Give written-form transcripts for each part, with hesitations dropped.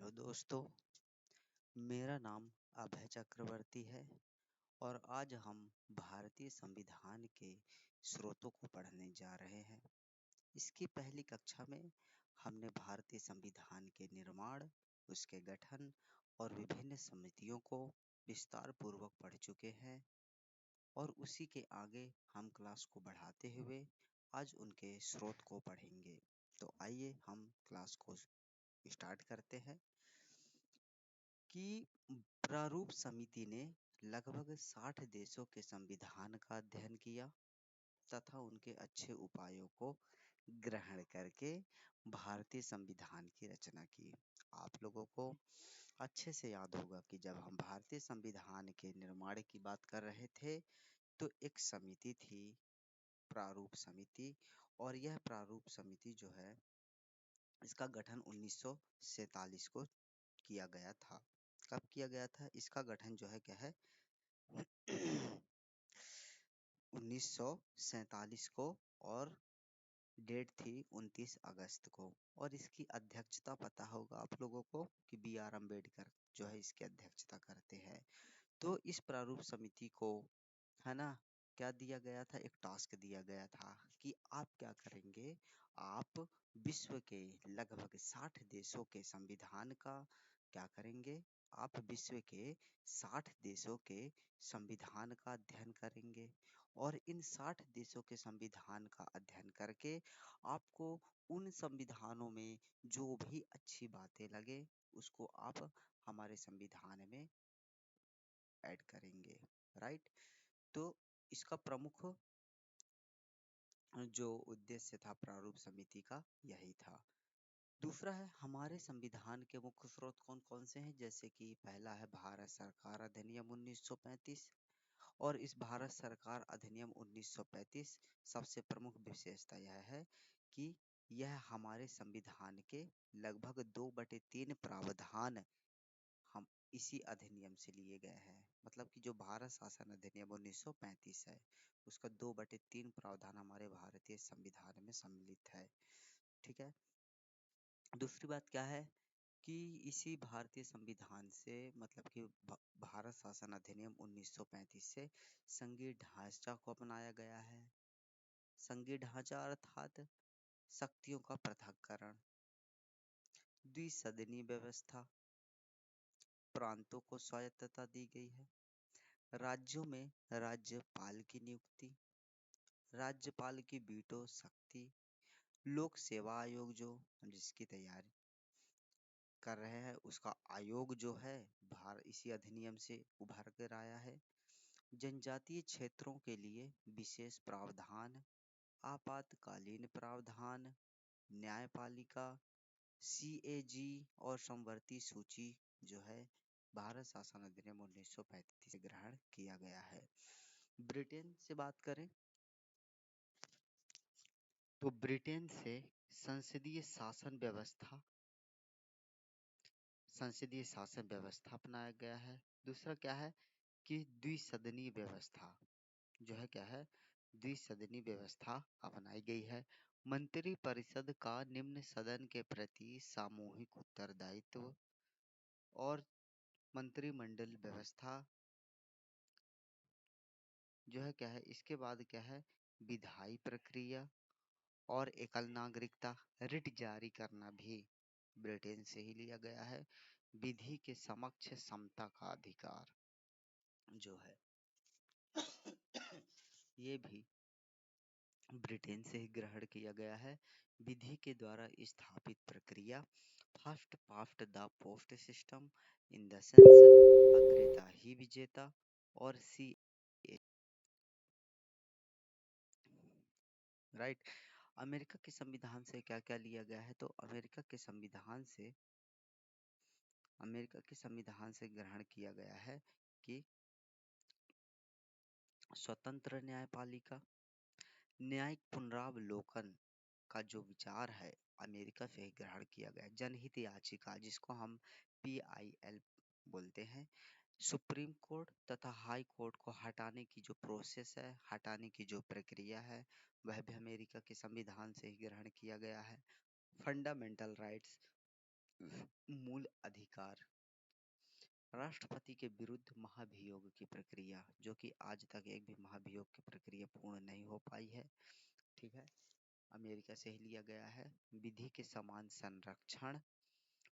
Hello दोस्तों। मेरा नाम अभय चक्रवर्ती है और आज हम भारतीय संविधान के स्रोतों को पढ़ने जा रहे हैं। इसकी पहली कक्षा में हमने भारतीय संविधान के निर्माण, उसके गठन और विभिन्न समितियों को विस्तार पूर्वक पढ़ चुके हैं और उसी के आगे हम क्लास को बढ़ाते हुए आज उनके स्रोत को पढ़ेंगे। तो आइए हम क्लास को स्टार्ट करते हैं कि प्रारूप समिति ने लगभग 60 देशों के संविधान का अध्ययन किया तथा उनके अच्छे उपायों को ग्रहण करके भारतीय संविधान की रचना की। आप लोगों को अच्छे से याद होगा कि जब हम भारतीय संविधान के निर्माण की बात कर रहे थे तो एक समिति थी, प्रारूप समिति। और यह प्रारूप समिति जो है, इसका गठन 1947 को किया गया था। कब किया गया था? इसका गठन जो है क्या है 1947 को, और डेट थी 29 अगस्त को। और इसकी अध्यक्षता पता होगा आप लोगों को कि B.R. अम्बेडकर जो है इसकी अध्यक्षता करते हैं। तो इस प्रारूप समिति को, है ना, क्या दिया गया था? एक टास्क दिया गया था कि आप क्या करेंगे, आप विश्व के लगभग 60 देशों के संविधान का क्या करेंगे, आप विश्व के 60 देशों के संविधान का अध्ययन करेंगे और इन 60 देशों के संविधान का अध्ययन करके आपको उन संविधानों में जो भी अच्छी बातें लगे उसको आप हमारे संविधान में ऐड करेंगे। राइट। तो इसका प्रमुख जो उद्देश्य था प्रारूप समिति का यही था। दूसरा है, हमारे संविधान के मुख्य स्रोत कौन कौन से हैं? जैसे कि पहला है भारत सरकार अधिनियम 1935। और इस भारत सरकार अधिनियम 1935 सबसे प्रमुख विशेषता यह है कि यह हमारे संविधान के लगभग 2/3 प्रावधान हम इसी अधिनियम से लिए गए हैं। मतलब कि जो भारत शासन अधिनियम 1935 है उसका 2/3 प्रावधान हमारे भारतीय संविधान में सम्मिलित है। ठीक है। दूसरी बात क्या है कि इसी भारतीय संविधान से, मतलब कि भारत शासन अधिनियम 1935 से संघीय ढांचा को अपनाया गया है। संघीय ढांचा अर्थात शक्तियों का पृथक्करण, द्विसदनीय व्यवस्था, प्रांतों को स्वायत्तता दी गई है, राज्यों में राज्यपाल की नियुक्ति, राज्यपाल की वीटो शक्ति, लोक सेवा आयोग जो जिसकी तैयारी कर रहे हैं उसका आयोग जो है इसी अधिनियम से उभर कर आया है, जनजातीय क्षेत्रों के लिए विशेष प्रावधान, आपातकालीन प्रावधान, न्यायपालिका, CAG और समवर्ती सूची जो है भारत शासन अधिनियम 1935 से ग्रहण किया गया है। ब्रिटेन से बात करें तो ब्रिटेन से संसदीय शासन व्यवस्था अपनाया गया है। दूसरा क्या है कि द्विसदनीय व्यवस्था जो है क्या है, द्विसदनीय व्यवस्था अपनाई गई है। मंत्रि परिषद का निम्न सदन के प्रति सामूहिक उत्तरदायित्व, और मंत्रिमंडल व्यवस्था जो है क्या है, इसके बाद क्या है, विधायी प्रक्रिया और एकल नागरिकता, रिट जारी करना भी ब्रिटेन से ही लिया गया है। विधि के समक्ष समता का अधिकार जो है ये भी ब्रिटेन से ही ग्रहण किया गया है। विधि के द्वारा स्थापित प्रक्रिया, first past the post system in the sense, अग्रता ही विजेता, और सी राइट। अमेरिका के संविधान से क्या क्या लिया गया है? तो अमेरिका के संविधान से ग्रहण किया गया है कि स्वतंत्र न्यायपालिका, न्यायिक पुनरावलोकन का जो विचार है अमेरिका से ही ग्रहण किया गया, जनहित याचिका जिसको हम PIL बोलते हैं, सुप्रीम कोर्ट तथा हाई कोर्ट को हटाने की जो प्रोसेस है, हटाने की जो प्रक्रिया है, वह भी अमेरिका के संविधान से ही ग्रहण किया गया है। फंडामेंटल राइट्स मूल अधिकार। राष्ट्रपति के विरुद्ध महाभियोग की प्रक्रिया, जो कि आज तक एक भी महाभियोग की प्रक्रिया पूर्ण नहीं हो पाई है, ठीक है, अमेरिका से ही लिया गया है। विधि के समान संरक्षण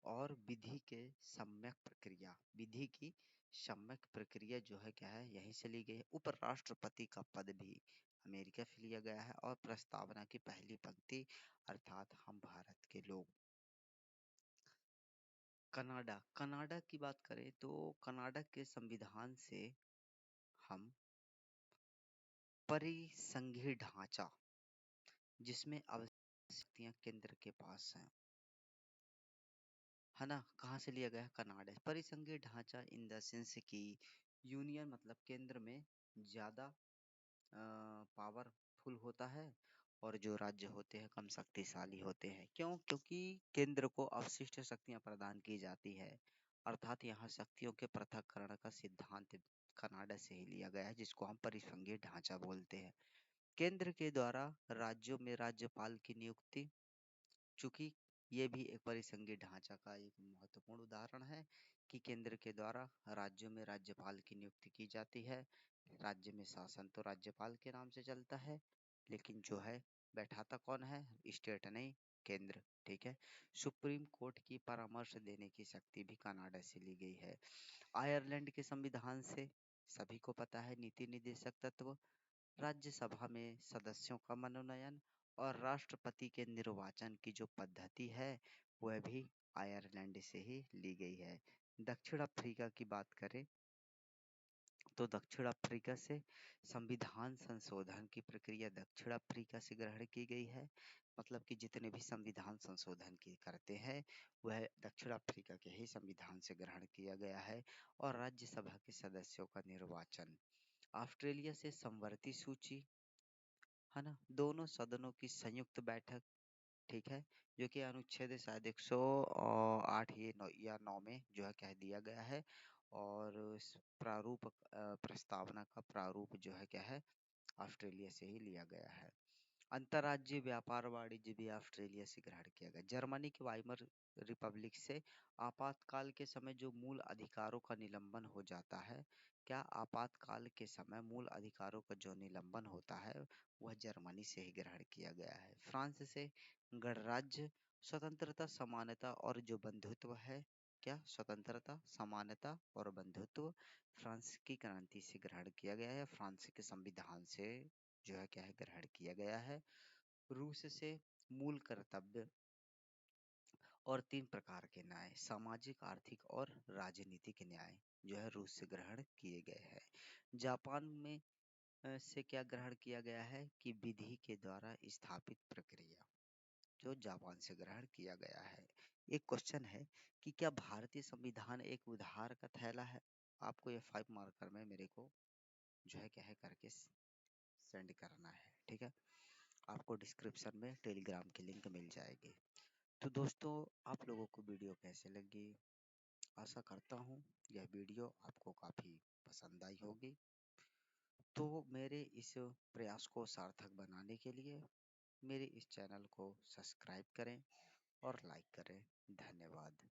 और विधि के सम्यक प्रक्रिया, विधि की सम्यक प्रक्रिया जो है क्या है, यहीं से ली गई है। उपराष्ट्रपति का पद भी अमेरिका से लिया गया है। और प्रस्तावना की पहली पंक्ति, अर्थात हम भारत के लोग। कनाडा, कनाडा की बात करें तो कनाडा के संविधान से हम परिसंघीय ढांचा, जिसमें आवश्यकताएं केंद्र के पास हैं, है ना, कहाँ से लिया गया है, कनाडा। परिसंघीय ढांचा इन द सेंस की यूनियन मतलब केंद्र में ज्यादा पावरफुल होता है और जो राज्य होते हैं कम शक्तिशाली होते हैं। क्यों? क्योंकि केंद्र को अवशिष्ट शक्तियां प्रदान की जाती है, अर्थात यहाँ शक्तियों के पृथक्करण का सिद्धांत कनाडा से ही लिया गया है, जिसको हम परिसंघीय ढांचा बोलते हैं। केंद्र के द्वारा राज्यों में राज्यपाल की नियुक्ति, चूंकि ये भी एक परिसंघीय ढांचा का एक महत्वपूर्ण उदाहरण है कि केंद्र के द्वारा राज्यों में राज्यपाल की नियुक्ति की जाती है। राज्य में शासन तो राज्यपाल के नाम से चलता है, लेकिन जो है बैठाता कौन है, स्टेट नहीं, केंद्र, ठीक है। सुप्रीम कोर्ट की परामर्श देने की शक्ति भी कनाडा से ली गई है। आयरलैंड के संविधान से सभी को पता है, नीति निदेशक तत्व, राज्यसभा में सदस्यों का मनोनयन और राष्ट्रपति के निर्वाचन की जो पद्धति है वह भी आयरलैंड से ही ली गई है। दक्षिण अफ्रीका की बात करें तो दक्षिण अफ्रीका से संविधान संशोधन की प्रक्रिया दक्षिण अफ्रीका से ग्रहण की गई है। मतलब कि जितने भी संविधान संशोधन की करते हैं वह दक्षिण अफ्रीका के ही संविधान से ग्रहण किया गया है। और राज्यसभा के सदस्यों का निर्वाचन ऑस्ट्रेलिया से समवर्ती सूची, है ना, दोनों सदनों की संयुक्त बैठक, ठीक है, जो कि अनुच्छेद शायद 108 ये 9 या 9 में जो है कह दिया गया है। और इस प्रारूप प्रस्तावना का प्रारूप जो है क्या है, ऑस्ट्रेलिया से ही लिया गया है। अंतर्राज्यीय व्यापार वाणिज्य भी ऑस्ट्रेलिया से ग्रहण किया गया। जर्मनी की वाइमर रिपब्लिक से आपातकाल के समय जो मूल अधिकारों का निलंबन हो जाता है, क्या आपातकाल के समय मूल अधिकारों का जो निलंबन होता है वह जर्मनी से ही ग्रहण किया गया है। फ्रांस से गणराज्य, स्वतंत्रता, समानता और जो बंधुत्व है, क्या स्वतंत्रता, समानता और बंधुत्व फ्रांस की क्रांति से ग्रहण किया गया है, फ्रांस के संविधान से जो है क्या है ग्रहण किया गया है। रूस से मूल कर्तव्य और 3 प्रकार के न्याय, सामाजिक, आर्थिक और राजनीतिक न्याय जो है रूस से ग्रहण किए गए हैं। जापान में से क्या ग्रहण किया गया है कि विधि के द्वारा स्थापित प्रक्रिया, जो जापान से ग्रहण किया गया है। एक क्वेश्चन है कि क्या भारतीय संविधान एक उधार का थैला है? आपको ये 5 मार्कर में मेरे को जो है क्या है करके सेंड करना है, ठीक है। आपको डिस्क्रिप्शन में टेलीग्राम की लिंक मिल जाएगी। तो दोस्तों, आप लोगों को वीडियो कैसे लगी? आशा करता हूँ यह वीडियो आपको काफ़ी पसंद आई होगी। तो मेरे इस प्रयास को सार्थक बनाने के लिए मेरे इस चैनल को सब्सक्राइब करें और लाइक करें। धन्यवाद।